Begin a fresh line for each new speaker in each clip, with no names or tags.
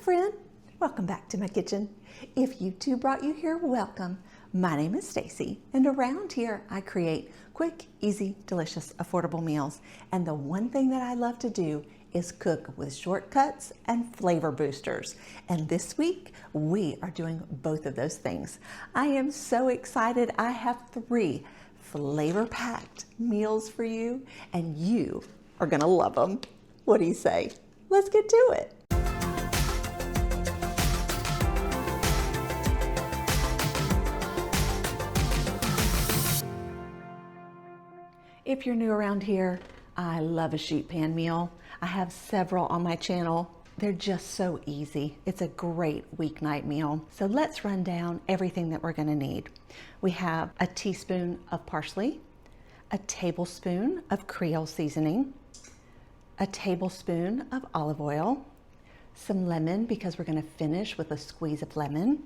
friend. Welcome back to my kitchen. If YouTube brought you here, welcome. My name is Stacy, and around here I create quick, easy, delicious, affordable meals. And the one thing that I love to do is cook with shortcuts and flavor boosters. And this week we are doing both of those things. I am so excited. I have 3 flavor-packed meals for you, and you are gonna love them. What do you say? Let's get to it. If you're new around here, I love a sheet pan meal. I have several on my channel. They're just so easy. It's a great weeknight meal. So let's run down everything that we're gonna need. We have a teaspoon of parsley, a tablespoon of Creole seasoning, a tablespoon of olive oil, some lemon because we're gonna finish with a squeeze of lemon,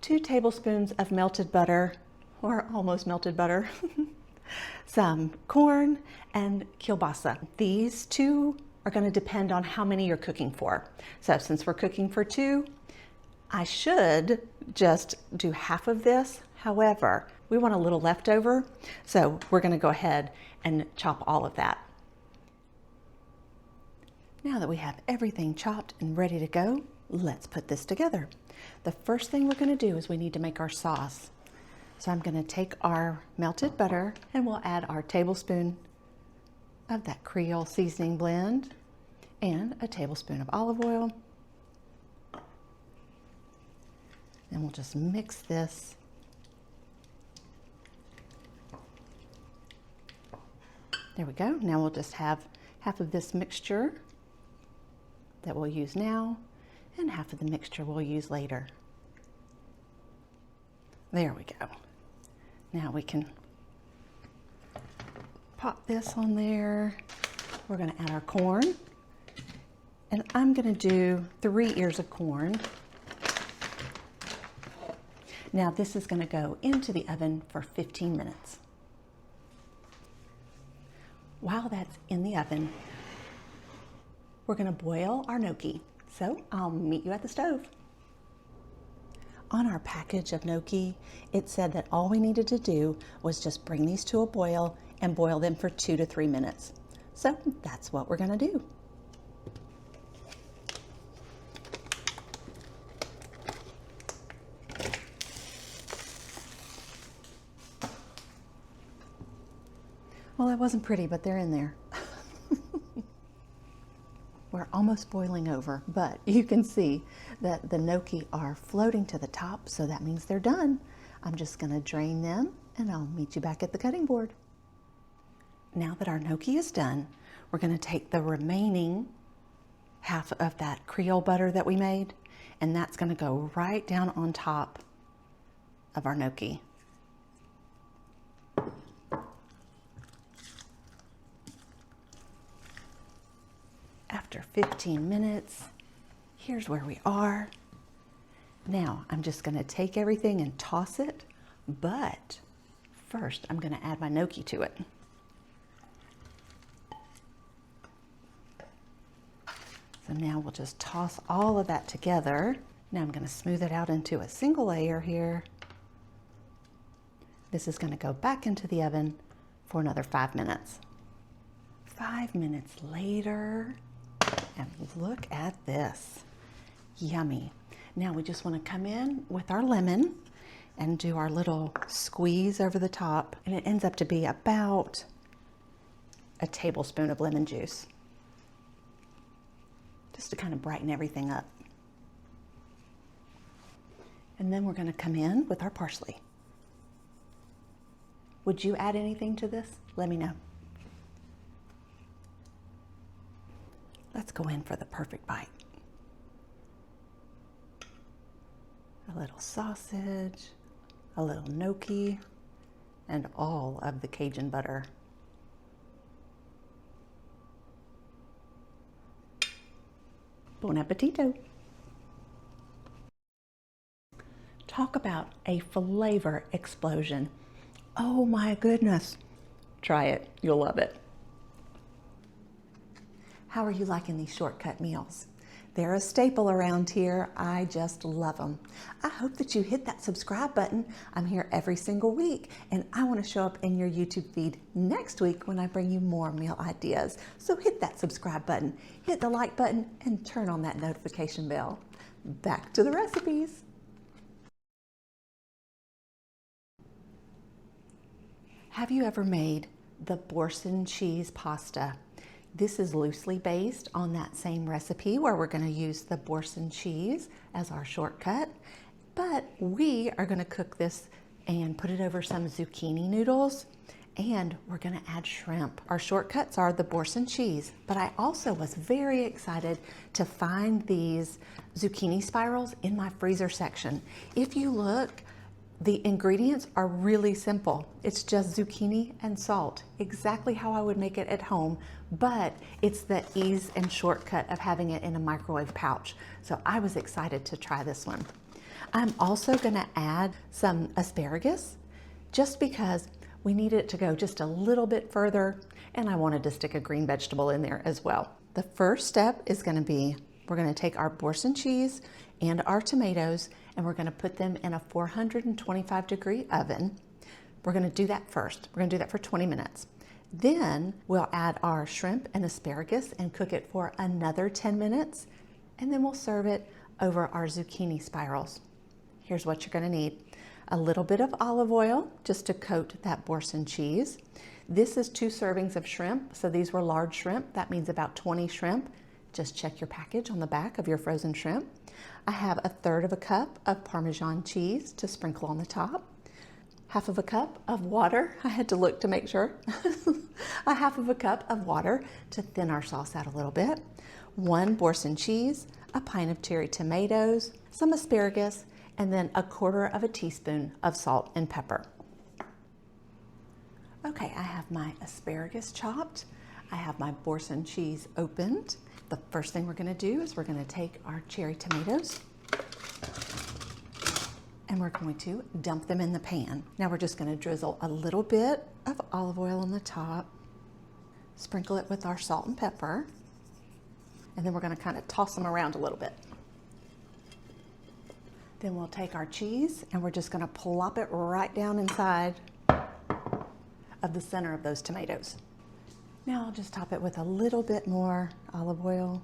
2 tablespoons of melted butter, or almost melted butter, some corn and kielbasa. These 2 are going to depend on how many you're cooking for. So since we're cooking for 2, I should just do half of this. However, we want a little leftover, so we're going to go ahead and chop all of that. Now that we have everything chopped and ready to go, let's put this together. The first thing we're going to do is we need to make our sauce. So I'm going to take our melted butter and we'll add our tablespoon of that Creole seasoning blend and a tablespoon of olive oil. And we'll just mix this. There we go. Now we'll just have half of this mixture that we'll use now and half of the mixture we'll use later. There we go. Now we can pop this on there. We're going to add our corn. And I'm going to do 3 ears of corn. Now this is going to go into the oven for 15 minutes. While that's in the oven, we're going to boil our gnocchi. So I'll meet you at the stove. On our package of gnocchi, it said that all we needed to do was just bring these to a boil and boil them for 2 to 3 minutes. So that's what we're going to do. Well, that wasn't pretty, but they're in there. We're almost boiling over, but you can see that the gnocchi are floating to the top, so that means they're done. I'm just going to drain them and I'll meet you back at the cutting board. Now that our gnocchi is done, we're going to take the remaining half of that Creole butter that we made, and that's going to go right down on top of our gnocchi. After 15 minutes, here's where we are. Now I'm just going to take everything and toss it, but first I'm going to add my gnocchi to it. So now we'll just toss all of that together. Now I'm going to smooth it out into a single layer here. This is going to go back into the oven for another 5 minutes. 5 minutes later, and look at this. Yummy. Now we just want to come in with our lemon and do our little squeeze over the top, and it ends up to be about a tablespoon of lemon juice, just to kind of brighten everything up. And then we're going to come in with our parsley. Would you add anything to this? Let me know. Let's go in for the perfect bite. A little sausage, a little gnocchi, and all of the Cajun butter. Bon appetito. Talk about a flavor explosion. Oh my goodness. Try it, you'll love it. How are you liking these shortcut meals? They're a staple around here. I just love them. I hope that you hit that subscribe button. I'm here every single week, and I want to show up in your YouTube feed next week when I bring you more meal ideas. So hit that subscribe button, hit the like button, and turn on that notification bell. Back to the recipes. Have you ever made the Boursin cheese pasta? This is loosely based on that same recipe where we're going to use the Boursin cheese as our shortcut, but we are going to cook this and put it over some zucchini noodles, and we're going to add shrimp. Our shortcuts are the Boursin cheese, but I also was very excited to find these zucchini spirals in my freezer section. If you look, the ingredients are really simple. It's just zucchini and salt, exactly how I would make it at home, but it's the ease and shortcut of having it in a microwave pouch. So I was excited to try this one. I'm also gonna add some asparagus just because we need it to go just a little bit further, and I wanted to stick a green vegetable in there as well. The first step is gonna be, we're gonna take our Boursin cheese and our tomatoes, and we're gonna put them in a 425-degree oven. We're gonna do that first. We're gonna do that for 20 minutes. Then we'll add our shrimp and asparagus and cook it for another 10 minutes, and then we'll serve it over our zucchini spirals. Here's what you're gonna need. A little bit of olive oil just to coat that Boursin cheese. This is 2 servings of shrimp, so these were large shrimp. That means about 20 shrimp. Just check your package on the back of your frozen shrimp. I have 1/3 cup of Parmesan cheese to sprinkle on the top. 1/2 cup of water. I had to look to make sure. 1/2 cup of water to thin our sauce out a little bit. 1 Boursin cheese, a pint of cherry tomatoes, some asparagus, and then 1/4 teaspoon of salt and pepper. Okay, I have my asparagus chopped. I have my Boursin cheese opened. The first thing we're gonna do is we're gonna take our cherry tomatoes and we're going to dump them in the pan. Now we're just gonna drizzle a little bit of olive oil on the top, sprinkle it with our salt and pepper, and then we're gonna kind of toss them around a little bit. Then we'll take our cheese and we're just gonna plop it right down inside of the center of those tomatoes. Now I'll just top it with a little bit more olive oil.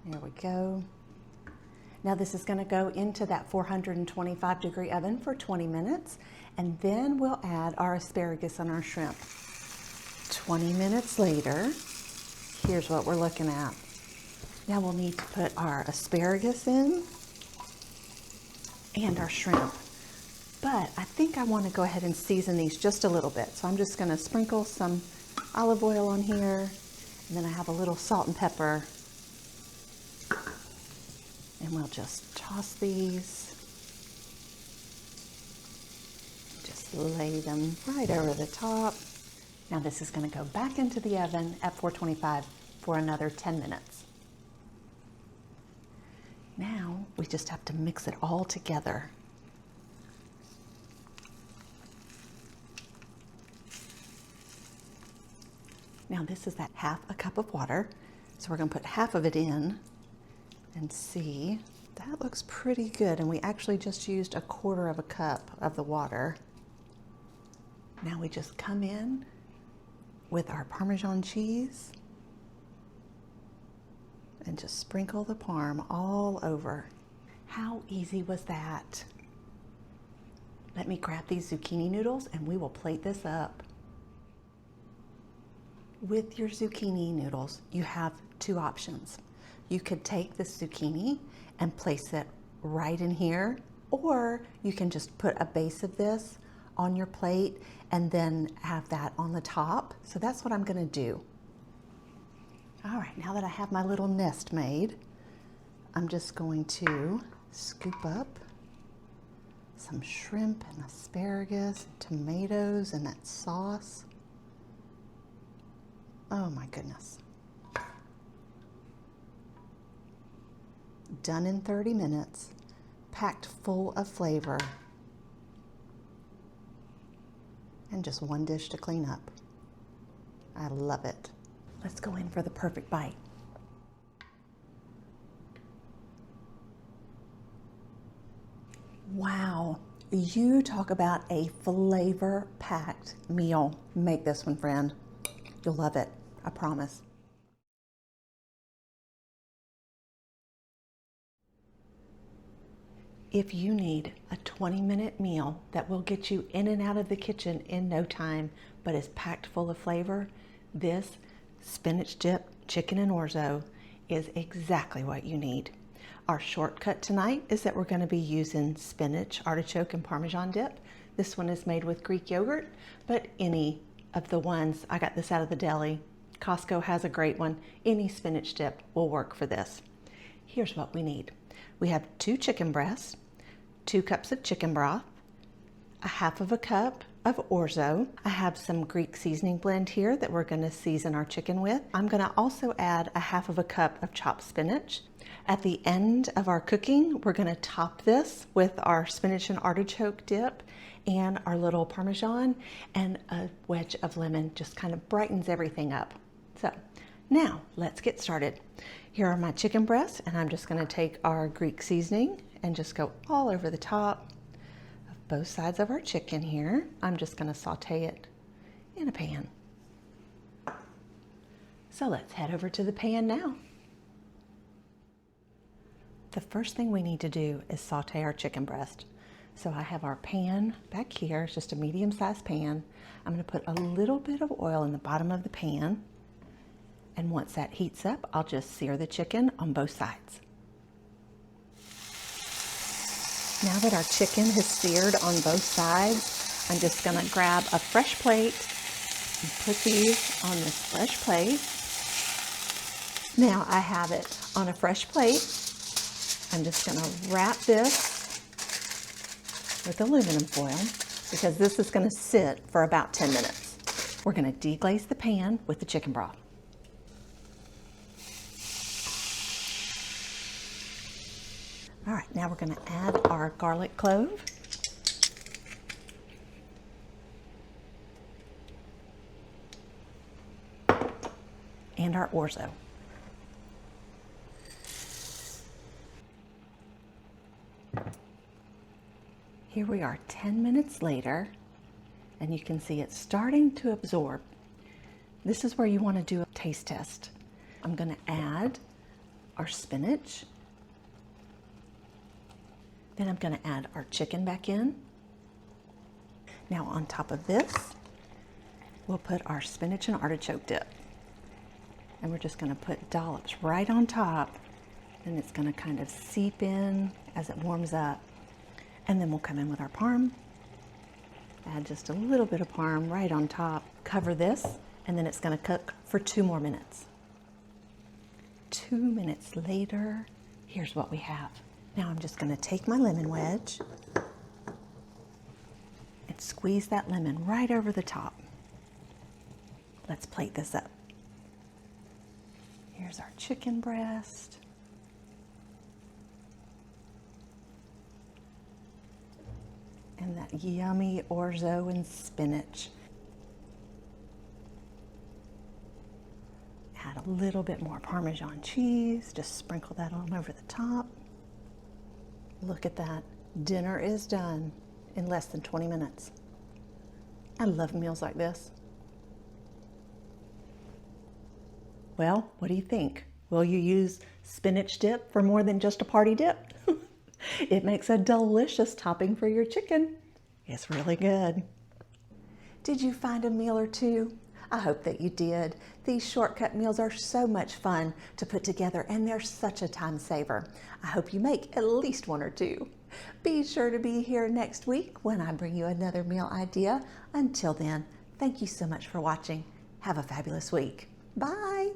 There we go. Now this is going to go into that 425-degree oven for 20 minutes, and then we'll add our asparagus and our shrimp. 20 minutes later, here's what we're looking at. Now we'll need to put our asparagus in and our shrimp. But I think I want to go ahead and season these just a little bit. So I'm just going to sprinkle some olive oil on here, and then I have a little salt and pepper. And we'll just toss these. Just lay them right over the top. Now this is going to go back into the oven at 425 for another 10 minutes. Now we just have to mix it all together. Now this is that 1/2 cup of water. So we're gonna put half of it in and see. That looks pretty good. And we actually just used 1/4 cup of the water. Now we just come in with our Parmesan cheese and just sprinkle the parm all over. How easy was that? Let me grab these zucchini noodles and we will plate this up. With your zucchini noodles, you have 2 options. You could take this zucchini and place it right in here, or you can just put a base of this on your plate and then have that on the top. So that's what I'm gonna do. All right, now that I have my little nest made, I'm just going to scoop up some shrimp and asparagus, tomatoes, and that sauce. Oh my goodness. Done in 30 minutes, packed full of flavor, and just 1 dish to clean up. I love it. Let's go in for the perfect bite. Wow, you talk about a flavor-packed meal. Make this one, friend. You'll love it, I promise. If you need a 20-minute meal that will get you in and out of the kitchen in no time, but is packed full of flavor, this spinach dip chicken and orzo is exactly what you need. Our shortcut tonight is that we're going to be using spinach, artichoke, and Parmesan dip. This one is made with Greek yogurt, but any of the ones, I got this out of the deli. Costco has a great one. Any spinach dip will work for this. Here's what we need. We have 2 chicken breasts, 2 cups of chicken broth, a half of a cup of orzo. I have some Greek seasoning blend here that we're going to season our chicken with. I'm going to also add a half of a cup of chopped spinach. At the end of our cooking, we're going to top this with our spinach and artichoke dip and our little Parmesan, and a wedge of lemon just kind of brightens everything up. So now let's get started. Here are my chicken breasts, and I'm just going to take our Greek seasoning and just go all over the top of both sides of our chicken here. I'm just going to saute it in a pan. So let's head over to the pan now. The first thing we need to do is saute our chicken breast. So I have our pan back here. It's just a medium-sized pan. I'm going to put a little bit of oil in the bottom of the pan. And once that heats up, I'll just sear the chicken on both sides. Now that our chicken has seared on both sides, I'm just going to grab a fresh plate and put these on this fresh plate. Now I have it on a fresh plate. I'm just going to wrap this with aluminum foil because this is going to sit for about 10 minutes. We're going to deglaze the pan with the chicken broth. All right, now we're going to add our garlic clove. And our orzo. Here we are 10 minutes later, and you can see it's starting to absorb. This is where you want to do a taste test. I'm going to add our spinach. Then I'm going to add our chicken back in. Now on top of this, we'll put our spinach and artichoke dip. And we're just going to put dollops right on top, and it's going to kind of seep in as it warms up. And then we'll come in with our parm. Add just a little bit of parm right on top. Cover this, and then it's going to cook for 2 more minutes. 2 minutes later, here's what we have. Now I'm just going to take my lemon wedge and squeeze that lemon right over the top. Let's plate this up. Here's our chicken breast. And that yummy orzo and spinach. Add a little bit more Parmesan cheese. Just sprinkle that on over the top. Look at that. Dinner is done in less than 20 minutes. I love meals like this. Well, what do you think? Will you use spinach dip for more than just a party dip? It makes a delicious topping for your chicken. It's really good. Did you find a meal or two? I hope that you did. These shortcut meals are so much fun to put together, and they're such a time saver. I hope you make at least 1 or 2. Be sure to be here next week when I bring you another meal idea. Until then, thank you so much for watching. Have a fabulous week. Bye.